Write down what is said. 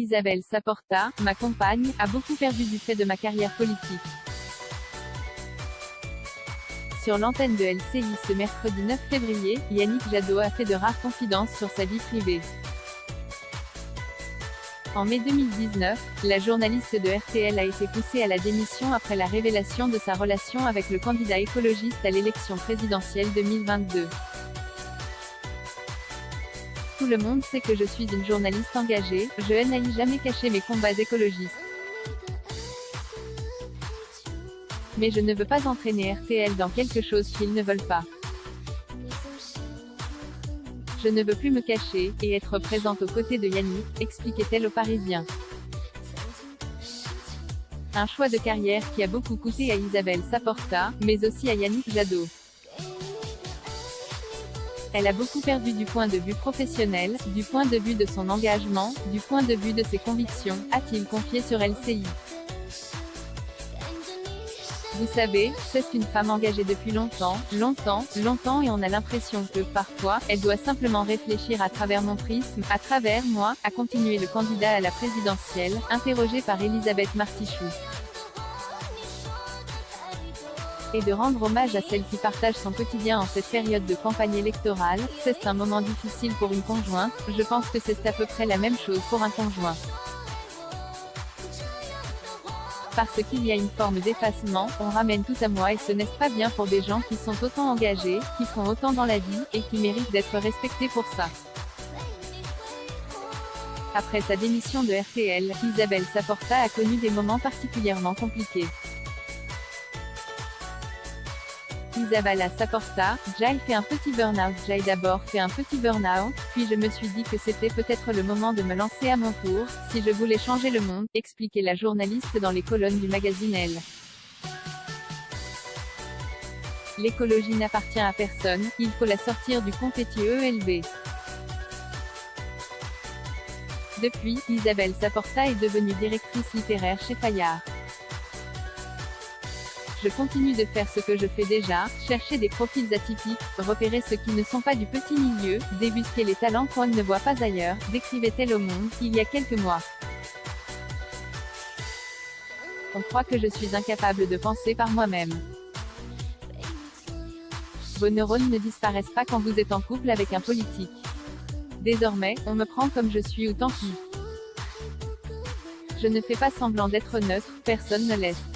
Isabelle Saporta, ma compagne, a beaucoup perdu du fait de ma carrière politique. Sur l'antenne de LCI ce mercredi 9 février, Yannick Jadot a fait de rares confidences sur sa vie privée. En mai 2019, la journaliste de RTL a été poussée à la démission après la révélation de sa relation avec le candidat écologiste à l'élection présidentielle 2022. Tout le monde sait que je suis une journaliste engagée, je n'ai jamais caché mes combats écologistes. Mais je ne veux pas entraîner RTL dans quelque chose qu'ils ne veulent pas. Je ne veux plus me cacher, et être présente aux côtés de Yannick, expliquait-elle aux Parisiens. Un choix de carrière qui a beaucoup coûté à Isabelle Saporta, mais aussi à Yannick Jadot. Elle a beaucoup perdu du point de vue professionnel, du point de vue de son engagement, du point de vue de ses convictions, a-t-il confié sur LCI. Vous savez, c'est une femme engagée depuis longtemps, et on a l'impression que, parfois, elle doit simplement réfléchir à travers mon prisme, à travers moi, a continué le candidat à la présidentielle, interrogé par Elisabeth Martichoux. Et de rendre hommage à celle qui partage son quotidien en cette période de campagne électorale, c'est un moment difficile pour une conjointe, je pense que c'est à peu près la même chose pour un conjoint. Parce qu'il y a une forme d'effacement, on ramène tout à moi et ce n'est pas bien pour des gens qui sont autant engagés, qui font autant dans la vie, et qui méritent d'être respectés pour ça. Après sa démission de RTL, Isabelle Saporta a connu des moments particulièrement compliqués. Isabelle Saporta, j'ai fait un petit burn-out. J'ai d'abord fait un petit burn-out, puis je me suis dit que c'était peut-être le moment de me lancer à mon tour, si je voulais changer le monde, expliquait la journaliste dans les colonnes du magazine Elle. L'écologie n'appartient à personne, il faut la sortir du confetti ELV. Depuis, Isabelle Saporta est devenue directrice littéraire chez Fayard. Je continue de faire ce que je fais déjà, chercher des profils atypiques, repérer ceux qui ne sont pas du petit milieu, débusquer les talents qu'on ne voit pas ailleurs, décrivait-elle au Monde, il y a quelques mois. On croit que je suis incapable de penser par moi-même. Vos neurones ne disparaissent pas quand vous êtes en couple avec un politique. Désormais, on me prend comme je suis ou tant pis. Je ne fais pas semblant d'être neutre, personne ne l'est.